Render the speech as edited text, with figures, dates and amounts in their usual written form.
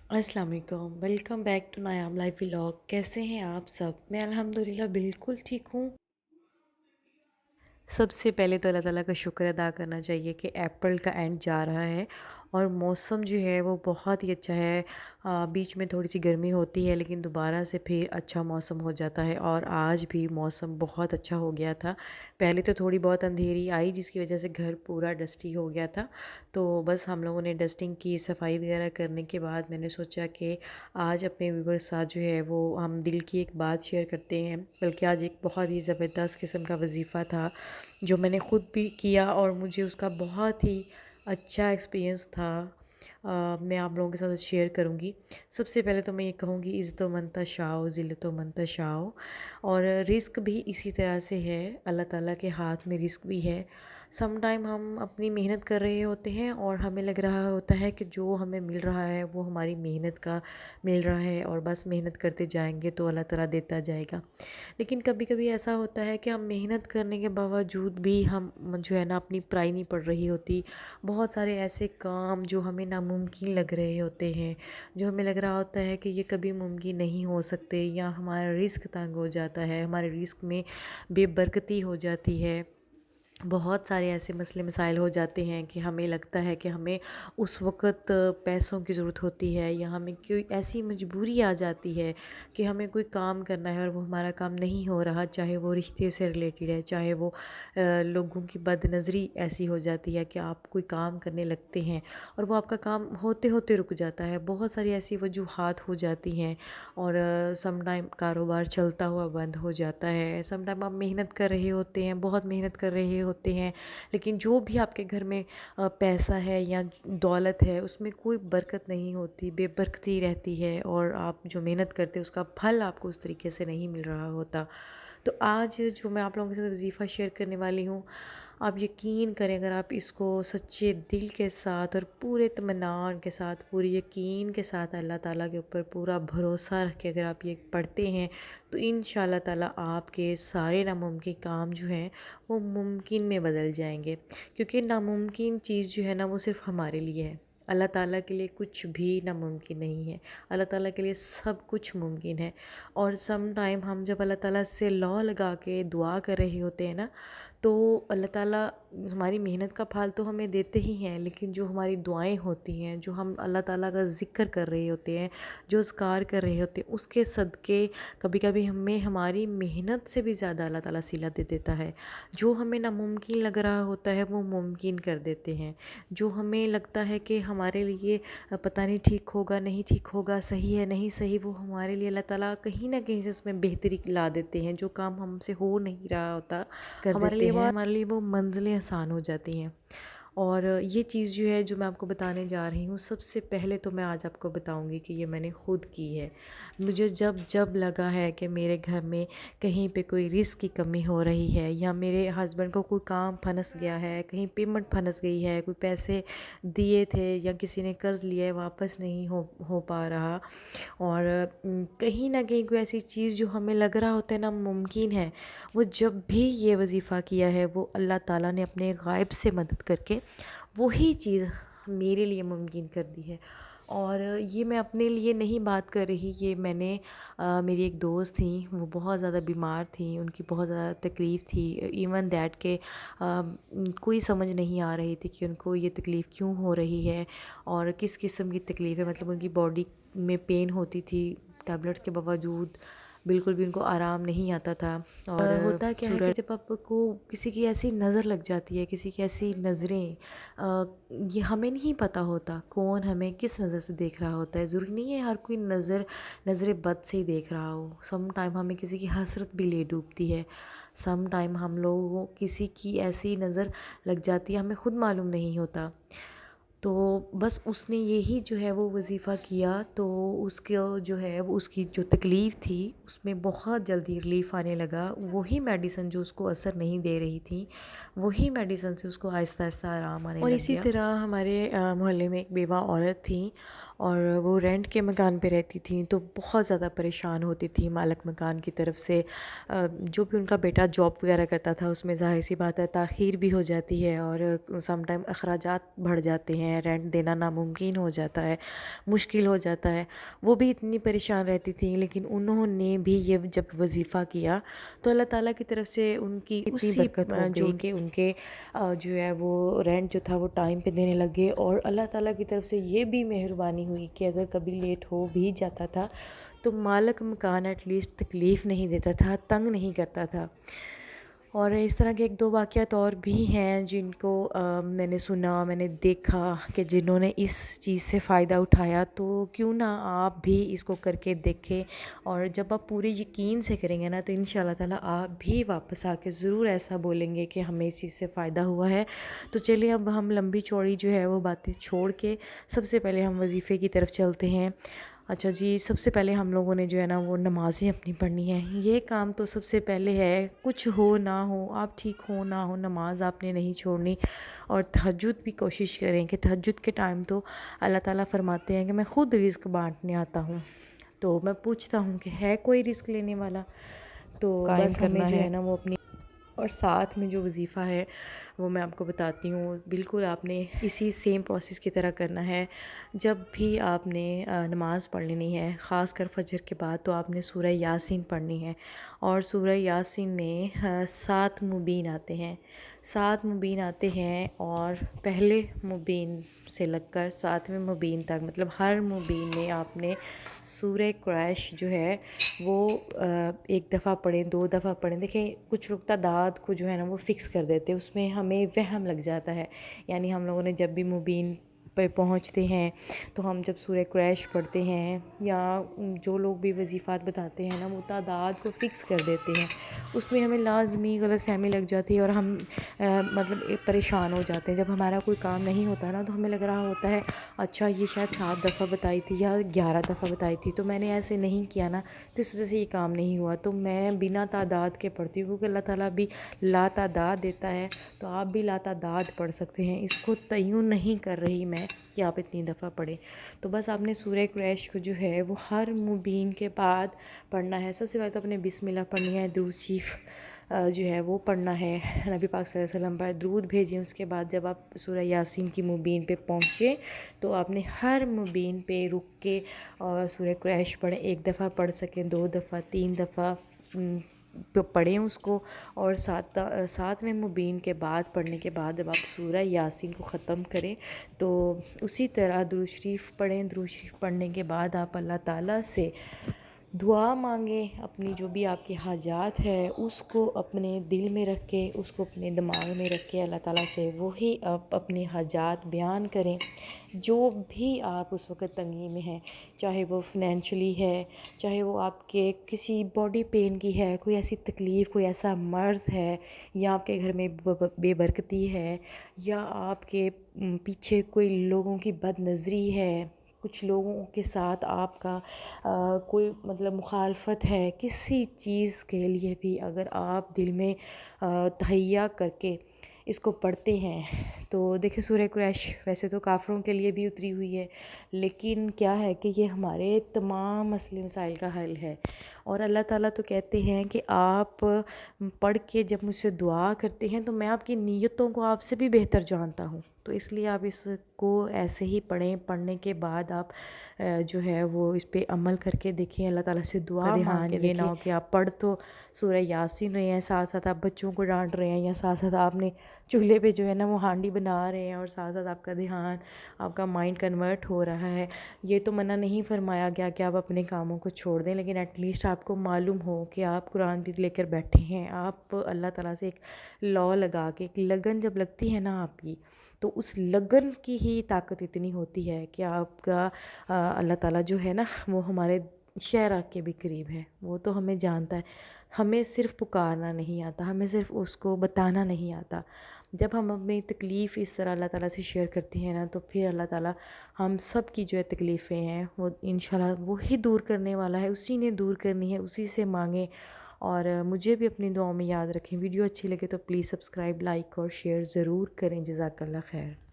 अस्सलाम वालेकुम, welcome back to Nayam life vlog. कैसे हैं आप सब? मैं अल्हम्दुलिल्लाह बिल्कुल ठीक हूँ। सबसे पहले तो अल्लाह ताला का शुक्र अदा करना चाहिए कि अप्रैल का एंड जा रहा है और मौसम जो है वो बहुत ही अच्छा है। बीच में थोड़ी सी गर्मी होती है लेकिन दोबारा से फिर अच्छा मौसम हो जाता है और आज भी मौसम बहुत अच्छा हो गया था। पहले तो थोड़ी बहुत अंधेरी आई जिसकी वजह से घर पूरा डस्टी हो गया था। तो बस हम लोगों ने डस्टिंग की, सफाई वगैरह करने के बाद मैंने सोचा कि आज अपने व्यूअर्स साथ जो है वो हम दिल की एक बात शेयर करते हैं। बल्कि आज एक बहुत ही ज़बरदस्त किस्म का वजीफ़ा था जो मैंने ख़ुद भी किया और मुझे उसका बहुत ही अच्छा एक्सपीरियंस था। मैं आप लोगों के साथ शेयर करूँगी। सबसे पहले तो मैं ये कहूँगी इज़्ज़तो मन तशाओ ज़िल्लतो मन तशाओ। और रिस्क भी इसी तरह से है, अल्लाह ताला के हाथ में रिस्क भी है। सम टाइम हम अपनी मेहनत कर रहे होते हैं और हमें लग रहा होता है कि जो हमें मिल रहा है वो हमारी मेहनत का मिल रहा है और बस मेहनत करते जाएंगे तो अल्लाह ताला देता जाएगा। लेकिन कभी कभी ऐसा होता है कि हम मेहनत करने के बावजूद भी हम जो है ना अपनी पराई नहीं पड़ रही होती। बहुत सारे ऐसे काम जो हमें नामुमकिन लग रहे होते हैं, जो हमें लग रहा होता है कि ये कभी मुमकिन नहीं हो सकते, या हमारा रिस्क तंग हो जाता है, हमारे रिस्क में बेबरकती हो जाती है। बहुत सारे ऐसे मसले मसाइल हो जाते हैं कि हमें लगता है कि हमें उस वक़्त पैसों की ज़रूरत होती है, या हमें कोई ऐसी मजबूरी आ जाती है कि हमें कोई काम करना है और वो हमारा काम नहीं हो रहा, चाहे वो रिश्ते से रिलेटेड है, चाहे वो लोगों की बदनज़री ऐसी हो जाती है कि आप कोई काम करने लगते हैं और वो आपका काम होते होते रुक जाता है। बहुत सारी ऐसी वजूहात हो जाती हैं और सम टाइम कारोबार चलता हुआ बंद हो जाता है। सम टाइम आप मेहनत कर रहे होते हैं, बहुत मेहनत कर रहे होते हैं, लेकिन जो भी आपके घर में पैसा है या दौलत है उसमें कोई बरकत नहीं होती, बेबरकती रहती है और आप जो मेहनत करते हैं उसका फल आपको उस तरीके से नहीं मिल रहा होता। तो आज जो मैं आप लोगों के साथ वजीफ़ा शेयर करने वाली हूँ, आप यकीन करें अगर आप इसको सच्चे दिल के साथ और पूरे इत्मीनान के साथ, पूरे यकीन के साथ अल्लाह ताला के ऊपर पूरा भरोसा रख के अगर आप ये पढ़ते हैं तो इंशाअल्लाह ताला आपके सारे नामुमकिन काम जो हैं वो मुमकिन में बदल जाएंगे। क्योंकि नामुमकिन चीज़ जो है ना वो सिर्फ़ हमारे लिए है, अल्लाह ताला के लिए कुछ भी नामुमकिन नहीं है। अल्लाह ताला के लिए सब कुछ मुमकिन है। और सम टाइम हम जब अल्लाह ताला से लौ लगा के दुआ कर रहे होते हैं ना, तो अल्लाह ताला हमारी मेहनत का फल तो हमें देते ही हैं, लेकिन जो हमारी दुआएं होती हैं, जो हम अल्लाह ताला का ज़िक्र कर रहे होते हैं, जो अस्कार कर रहे होते हैं, उसके सदक़े कभी कभी हमें हमारी मेहनत से भी ज़्यादा अल्लाह ताला सिला दे देता है। जो हमें नामुमकिन लग रहा होता है वो मुमकिन कर देते हैं। जो हमें लगता है कि हमारे लिए पता नहीं ठीक होगा नहीं ठीक होगा, सही है नहीं सही, वो हमारे लिए अल्लाह ताला कहीं ना कहीं से उसमें बेहतरी ला देते हैं। जो काम हमसे हो नहीं रहा होता कर हमारे देते लिए हैं। हमारे लिए वो मंजिलें आसान हो जाती हैं। और ये चीज़ जो है जो मैं आपको बताने जा रही हूँ, सबसे पहले तो मैं आज आपको बताऊँगी कि ये मैंने ख़ुद की है। मुझे जब जब लगा है कि मेरे घर में कहीं पे कोई रिस्क की कमी हो रही है, या मेरे हस्बैंड को कोई काम फंस गया है, कहीं पेमेंट फंस गई है, कोई पैसे दिए थे या किसी ने कर्ज़ लिया है वापस नहीं हो पा रहा, और कहीं ना कहीं कोई ऐसी चीज़ जो हमें लग रहा होता है ना मुमकिन है, वो जब भी ये वजीफ़ा किया है वो अल्लाह ताला ने अपने गायब से मदद करके वही चीज़ मेरे लिए मुमकिन कर दी है। और ये मैं अपने लिए नहीं बात कर रही, ये मैंने मेरी एक दोस्त थी, वो बहुत ज़्यादा बीमार थी, उनकी बहुत ज़्यादा तकलीफ़ थी, इवन दैट के कोई समझ नहीं आ रही थी कि उनको ये तकलीफ़ क्यों हो रही है और किस किस्म की तकलीफ़ है। मतलब उनकी बॉडी में पेन होती थी, टैबलेट्स के बावजूद बिल्कुल भी उनको आराम नहीं आता था। और होता क्या है कि जब आपको किसी की ऐसी नज़र लग जाती है, किसी की ऐसी नज़रें, ये हमें नहीं पता होता कौन हमें किस नज़र से देख रहा होता है। ज़रूरी नहीं है हर कोई नज़र बद से ही देख रहा हो। सम टाइम हमें किसी की हसरत भी ले डूबती है। सम टाइम हम लोगों को किसी की ऐसी नज़र लग जाती है हमें ख़ुद मालूम नहीं होता। तो बस उसने यही जो है वो वजीफ़ा किया, तो उसके जो है वो उसकी जो तकलीफ़ थी उसमें बहुत जल्दी रिलीफ़ आने लगा। वही मेडिसिन जो उसको असर नहीं दे रही थी, वही मेडिसिन से उसको आहिस्ता आहिस्ता आराम आने और लग इसी गया। तरह हमारे मोहल्ले में एक बेवा औरत थी और वो रेंट के मकान पे रहती थी, तो बहुत ज़्यादा परेशान होती थी मालिक मकान की तरफ से। जो भी उनका बेटा जॉब वगैरह करता था उसमें ज़ाहिर सी बात है ताख़ीर भी हो जाती है और सम टाइम अखराजात बढ़ जाते हैं। ہیں, رینٹ دینا ناممکن ہو جاتا ہے, مشکل ہو جاتا ہے. وہ بھی اتنی پریشان رہتی تھیں, لیکن انہوں نے بھی یہ جب وظیفہ کیا تو اللہ تعالیٰ کی طرف سے ان کی اتنی برکت ہو گئی کہ ان کے جو ہے وہ رینٹ جو تھا وہ ٹائم پہ دینے لگے. اور اللہ تعالیٰ کی طرف سے یہ بھی مہربانی ہوئی کہ اگر کبھی لیٹ ہو بھی جاتا تھا تو مالک مکان ایٹ لیسٹ تکلیف نہیں دیتا تھا, تنگ نہیں کرتا تھا. اور اس طرح کے ایک دو واقعات اور بھی ہیں جن کو میں نے سنا, میں نے دیکھا کہ جنہوں نے اس چیز سے فائدہ اٹھایا. تو کیوں نہ آپ بھی اس کو کر کے دیکھیں, اور جب آپ پورے یقین سے کریں گے نا تو انشاءاللہ تعالیٰ آپ بھی واپس آ کے ضرور ایسا بولیں گے کہ ہمیں اس چیز سے فائدہ ہوا ہے. تو چلیے اب ہم لمبی چوڑی جو ہے وہ باتیں چھوڑ کے سب سے پہلے ہم وظیفے کی طرف چلتے ہیں. اچھا جی, سب سے پہلے ہم لوگوں نے جو ہے نا وہ نمازیں اپنی پڑھنی ہے. یہ کام تو سب سے پہلے ہے, کچھ ہو نہ ہو, آپ ٹھیک ہو نہ ہو, نماز آپ نے نہیں چھوڑنی. اور تہجد بھی کوشش کریں کہ تہجد کے ٹائم تو اللہ تعالیٰ فرماتے ہیں کہ میں خود رزق بانٹنے آتا ہوں. تو میں پوچھتا ہوں کہ ہے کوئی رزق لینے والا؟ تو بس ہمیں جو ہے نا وہ اپنی, اور ساتھ میں جو وظیفہ ہے وہ میں آپ کو بتاتی ہوں, بالکل آپ نے اسی سیم پروسیس کی طرح کرنا ہے. جب بھی آپ نے نماز پڑھ لینی ہے, خاص کر فجر کے بعد, تو آپ نے سورہ یاسین پڑھنی ہے. اور سورہ یاسین میں 7 مبین آتے ہیں, 7 مبین آتے ہیں, اور پہلے مبین سے لگ کر 7ویں مبین تک, مطلب ہر مبین میں آپ نے سورہ قریش جو ہے وہ ایک دفعہ پڑھیں, 2 دفعہ پڑھیں. دیکھیں کچھ لوگ تعداد کو جو ہے نا وہ فکس کر دیتے, اس میں ہمیں وہم لگ جاتا ہے. یعنی ہم لوگوں نے جب بھی مبین پہ پہنچتے ہیں تو ہم جب سورہ قریش پڑھتے ہیں, یا جو لوگ بھی وظیفات بتاتے ہیں نا وہ تعداد کو فکس کر دیتے ہیں, اس میں ہمیں لازمی غلط فہمی لگ جاتی ہے, اور ہم مطلب پریشان ہو جاتے ہیں. جب ہمارا کوئی کام نہیں ہوتا نا تو ہمیں لگ رہا ہوتا ہے اچھا یہ شاید 7 دفعہ بتائی تھی یا 11 دفعہ بتائی تھی, تو میں نے ایسے نہیں کیا نا تو اس وجہ سے یہ کام نہیں ہوا. تو میں بنا تعداد کے پڑھتی ہوں, کیونکہ اللہ تعالیٰ بھی لا تعداد دیتا ہے, تو آپ بھی لا تعداد پڑھ سکتے ہیں. اس کو تعین نہیں کر رہی میں کہ آپ اتنی دفعہ پڑھیں. تو بس آپ نے سورہ قریش کو جو ہے وہ ہر مبین کے بعد پڑھنا ہے. سب سے پہلے تو اپنے بسم اللہ پڑھنی ہے, درود شریف جو ہے وہ پڑھنا ہے, نبی پاک صلی اللہ علیہ وسلم پر درود بھیجیں. اس کے بعد جب آپ سورہ یاسین کی مبین پہ پہنچیں تو آپ نے ہر مبین پہ رک کے اور سورہ قریش پڑھیں. 1 دفعہ پڑھ سکیں, 2 دفعہ, 3 دفعہ پڑھیں اس کو. اور 7ویں مبین کے بعد پڑھنے کے بعد جب آپ سورہ یاسین کو ختم کریں تو اسی طرح درود شریف پڑھیں. درود شریف پڑھنے کے بعد آپ اللہ تعالیٰ سے دعا مانگیں, اپنی جو بھی آپ کی حاجات ہے اس کو اپنے دل میں رکھ کے, اس کو اپنے دماغ میں رکھ کے اللہ تعالیٰ سے وہی آپ اپنی حاجات بیان کریں. جو بھی آپ اس وقت تنگی میں ہیں, چاہے وہ فنینشلی ہے, چاہے وہ آپ کے کسی باڈی پین کی ہے, کوئی ایسی تکلیف, کوئی ایسا مرض ہے, یا آپ کے گھر میں بے برکتی ہے, یا آپ کے پیچھے کوئی لوگوں کی بد نظری ہے, کچھ لوگوں کے ساتھ آپ کا کوئی مطلب مخالفت ہے, کسی چیز کے لیے بھی اگر آپ دل میں تہیہ کر کے اس کو پڑھتے ہیں تو دیکھیں سورہ قریش ویسے تو کافروں کے لیے بھی اتری ہوئی ہے, لیکن کیا ہے کہ یہ ہمارے تمام مسئلے مسائل کا حل ہے. اور اللہ تعالیٰ تو کہتے ہیں کہ آپ پڑھ کے جب مجھ سے دعا کرتے ہیں تو میں آپ کی نیتوں کو آپ سے بھی بہتر جانتا ہوں, تو اس لیے آپ اس کو ایسے ہی پڑھیں. پڑھنے کے بعد آپ جو ہے وہ اس پہ عمل کر کے دیکھیں, اللہ تعالیٰ سے دعا مانگ کے. یہ نہ ہو کہ آپ پڑھ تو سورہ یاسین رہے ہیں, ساتھ ساتھ آپ بچوں کو ڈانٹ رہے ہیں, یا ساتھ ساتھ آپ نے چولہے پہ جو ہے نا وہ ہانڈی بنا رہے ہیں, اور ساتھ ساتھ آپ کا دھیان, آپ کا مائنڈ کنورٹ ہو رہا ہے. یہ تو منع نہیں فرمایا گیا کہ آپ اپنے کاموں کو چھوڑ دیں, لیکن ایٹ لیسٹ آپ کو معلوم ہو کہ آپ قرآن بھی لے کر بیٹھے ہیں. آپ اللہ تعالیٰ سے ایک لا لگا کے, ایک لگن جب لگتی ہے نا آپ کی, تو اس لگن کی ہی طاقت اتنی ہوتی ہے کہ آپ کا اللہ تعالیٰ جو ہے نا وہ ہمارے شعرا کے بھی قریب ہے. وہ تو ہمیں جانتا ہے, ہمیں صرف پکارنا نہیں آتا, ہمیں صرف اس کو بتانا نہیں آتا. جب ہم اپنی تکلیف اس طرح اللہ تعالیٰ سے شیئر کرتے ہیں نا تو پھر اللہ تعالیٰ ہم سب کی جو ہے تکلیفیں ہیں وہ انشاءاللہ وہی دور کرنے والا ہے, اسی نے دور کرنی ہے, اسی سے مانگیں. اور مجھے بھی اپنی دعاؤں میں یاد رکھیں. ویڈیو اچھی لگے تو پلیز سبسکرائب, لائک اور شیئر ضرور کریں. جزاک اللہ خیر.